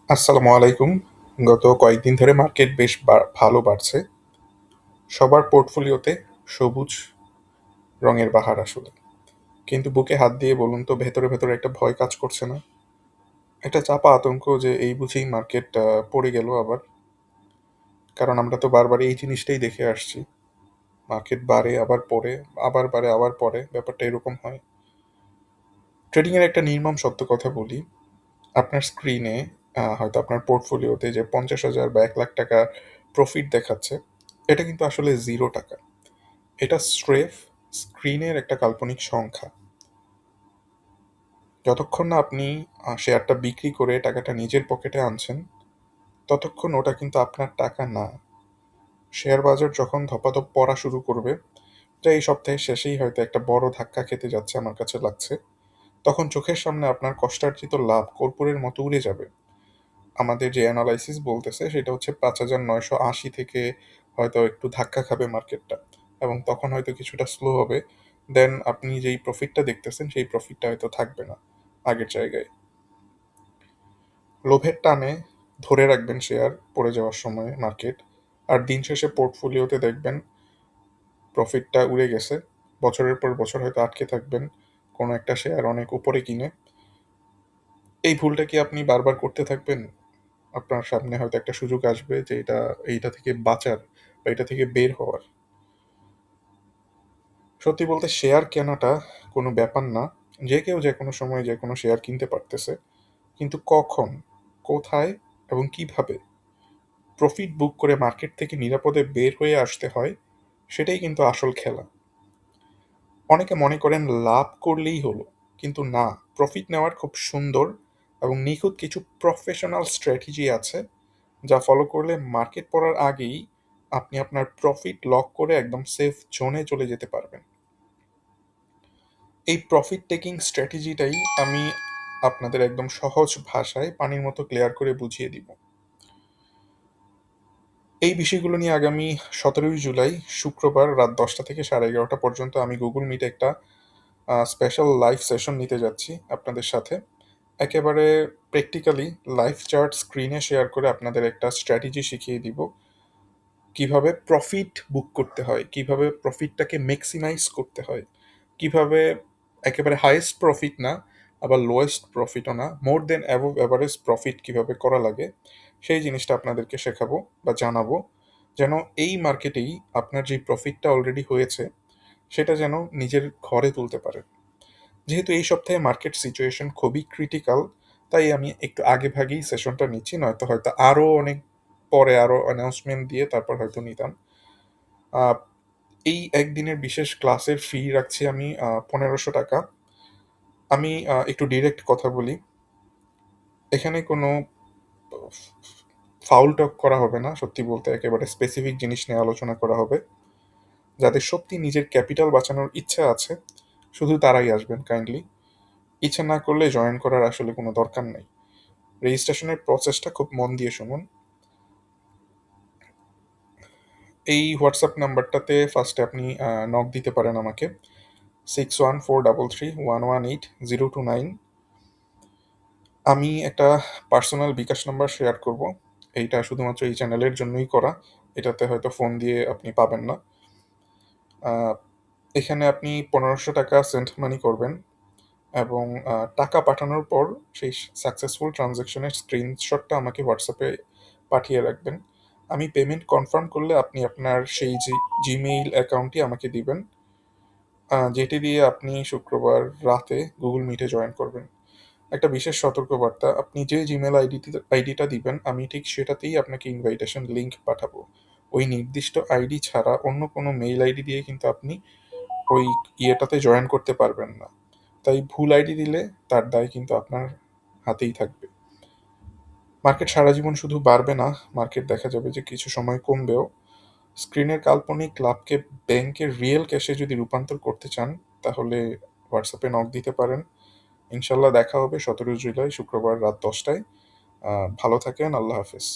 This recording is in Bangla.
আসসালামু আলাইকুম। গত কয়েকদিন ধরে মার্কেট বেশ ভালো বাড়ছে। সবার পোর্টফোলিওতে সবুজ রঙের বাহার আসলে। কিন্তু বুকে হাত দিয়ে বলুন তো ভেতরে একটা ভয় কাজ করছে না? একটা চাপা আতঙ্ক যে এই বুঝি মার্কেট পড়ে গেল আবার। কারণ আমরা তো বারবার এই জিনিসটাই দেখে আসছি। মার্কেট বাড়ে আবার পড়ে, আবার বাড়ে আবার পড়ে। ব্যাপারটা এরকম হয়। ট্রেডিং এর একটা নির্মম সত্য কথা বলি। আপনার স্ক্রিনে হয়তো আপনার পোর্টফোলিওতে যে ৫০,০০০ বা ৳১,০০,০০০ প্রফিট দেখাচ্ছে, এটা কিন্তু আসলে ৳0। এটা স্রেফ স্ক্রিনের একটা কাল্পনিক সংখ্যা। যতক্ষণ না আপনি শেয়ারটা বিক্রি করে টাকাটা নিজের পকেটে আনছেন, ততক্ষণ ওটা কিন্তু আপনার টাকা না। শেয়ার বাজার যখন ধপাধপ পড়া শুরু করবে, যা এই সপ্তাহের শেষেই হয়তো একটা বড় ধাক্কা খেতে যাচ্ছে আমার কাছে লাগছে, তখন চোখের সামনে আপনার কষ্টার্জিত লাভ কর্পূরের মতো উড়ে যাবে। আমাদের যে অ্যানালাইসিস বলতেছে সেটা হচ্ছে ৫,৯৮০ থেকে হয়তো একটু ধাক্কা খাবে মার্কেটটা এবং তখন হয়তো কিছুটা স্লো হবে। দেন আপনি যেই প্রফিটটা দেখতেছেন সেই প্রফিটটা হয়তো থাকবে না আগের জায়গায়। লোভের টানে ধরে রাখবেন শেয়ার পড়ে যাওয়ার সময় মার্কেট। আর দিন শেষে পোর্টফোলিওতে দেখবেন প্রফিটটা উড়ে গেছে। বছরের পর বছর হয়তো আটকে থাকবেন কোনো একটা শেয়ার অনেক উপরে কিনে। এই ভুলটা কি আপনি বারবার করতে থাকবেন? আপনার সামনে হয়তো একটা সুযোগ আসবে যে এইটা থেকে বাঁচার বা এটা থেকে বের হওয়ার। সত্যি বলতে শেয়ার কেনাটা কোনো ব্যাপার না। যে কেউ যেকোনো সময় যেকোনো শেয়ার কিনতে পারতেছে। কিন্তু কখন, কোথায় এবং কিভাবে প্রফিট বুক করে মার্কেট থেকে নিরাপদে বের হয়ে আসতে হয়, সেটাই কিন্তু আসল খেলা। অনেকে মনে করেন লাভ করলেই হলো। কিন্তু না, প্রফিট নেওয়ার খুব সুন্দর এবং নিখুঁত কিছু প্রফেশনাল স্ট্র্যাটেজি আছে যা ফলো করলে মার্কেট পড়ার আগেই আপনি আপনার প্রফিট লক করে একদম সেফ জোনে চলে যেতে পারবেন। এই প্রফিট টেকিং স্ট্র্যাটেজিটাই আমি আপনাদের একদম সহজ ভাষায় পানির মতো ক্লিয়ার করে বুঝিয়ে দিব। এই বিষয়গুলো নিয়ে আগামী ১৭ই জুলাই শুক্রবার রাত ১০টা থেকে ১১:৩০ পর্যন্ত আমি গুগল মিটে একটা স্পেশাল লাইভ সেশন নিতে যাচ্ছি আপনাদের সাথে। একেবারে প্র্যাকটিক্যালি লাইভ চার্ট স্ক্রিনে শেয়ার করে আপনাদের একটা স্ট্র্যাটেজি শিখিয়ে দিব। কিভাবে প্রফিট বুক করতে হয়, কিভাবে প্রফিটটাকে ম্যাক্সিমাইজ করতে হয়, কিভাবে একেবারে হাইয়েস্ট প্রফিট না, আবার লোয়েস্ট প্রফিটও না, মোর দেন অ্যাবভ এভারেজ প্রফিট কিভাবে করা লাগে, সেই জিনিসটা আপনাদেরকে শেখাবো বা জানাবো। যেন এই মার্কেটেই আপনার যে প্রফিটটা অলরেডি হয়েছে, সেটা যেন নিজের ঘরে তুলতে পারেন। যেহেতু এই সপ্তাহে মার্কেট সিচুয়েশন খুবই ক্রিটিক্যাল, তাই আমি একটু আগেভাগেই সেশনটা নিচ্ছি, নয়তো হয়তো আরও অনেক পরে আরও অ্যানাউন্সমেন্ট দিয়ে তারপর হয়তো নিতাম। আহ, এই একদিনের বিশেষ ক্লাসের ফি রাখছি আমি ৳১৫০০। আমি একটু ডিরেক্ট কথা বলি। এখানে কোনো ফাউল টক করা হবে না। সত্যি বলতে একেবারে স্পেসিফিক জিনিস নিয়ে আলোচনা করা হবে। যাদের সত্যি নিজের ক্যাপিটাল বাঁচানোর ইচ্ছা আছে, শুধু তারাই আসবেন কাইন্ডলি। ইচ্ছা না করলে জয়েন করার আসলে কোনো দরকার নেই। রেজিস্ট্রেশনের প্রসেসটা খুব মন দিয়ে শুনুন। এই হোয়াটসঅ্যাপ নাম্বারটাতে ফার্স্টে আপনি নক দিতে পারেন আমাকে। 614331180229। আমি একটা পার্সোনাল বিকাশ নাম্বার শেয়ার করব। এইটা শুধুমাত্র এই চ্যানেলের জন্যই করা। এটাতে হয়তো ফোন দিয়ে আপনি পাবেন না। আ এখানে আপনি ৳১৫০০ সেন্ড মানি করবেন এবং টাকা পাঠানোর পর সেই সাকসেসফুল ট্রান্সেকশনের স্ক্রিনশটটা আমাকে হোয়াটসঅ্যাপে পাঠিয়ে রাখবেন। আমি পেমেন্ট কনফার্ম করলে আপনি আপনার সেই জিমেইল অ্যাকাউন্টটি আমাকে দিবেন, যেটি দিয়ে আপনি শুক্রবার রাতে গুগল মিটে জয়েন করবেন। একটা বিশেষ সতর্কবার্তা, আপনি যে জিমেইল আইডিটা দিবেন আমি ঠিক সেটাতেই আপনাকে ইনভাইটেশন লিংক পাঠাবো। ওই নির্দিষ্ট আইডি ছাড়া অন্য কোনো মেইল আইডি দিয়ে কিন্তু আপনি ওই ইয়েটাতে জয়েন করতে পারবেন না। তাই ভুল আইডি দিলে তার দায় কিন্তু আপনার হাতেই থাকবে। মার্কেট সারা জীবন শুধু বাড়বে না, মার্কেট দেখা যাবে যে কিছু সময় কমবেও। স্ক্রিনের কাল্পনিক লাভকে ব্যাংকের রিয়েল ক্যাশে যদি রূপান্তর করতে চান, তাহলে হোয়াটসঅ্যাপে নক দিতে পারেন। ইনশাল্লাহ দেখা হবে ১৭ জুলাই শুক্রবার রাত ১০টায়। ভালো থাকেন। আল্লাহ হাফেজ।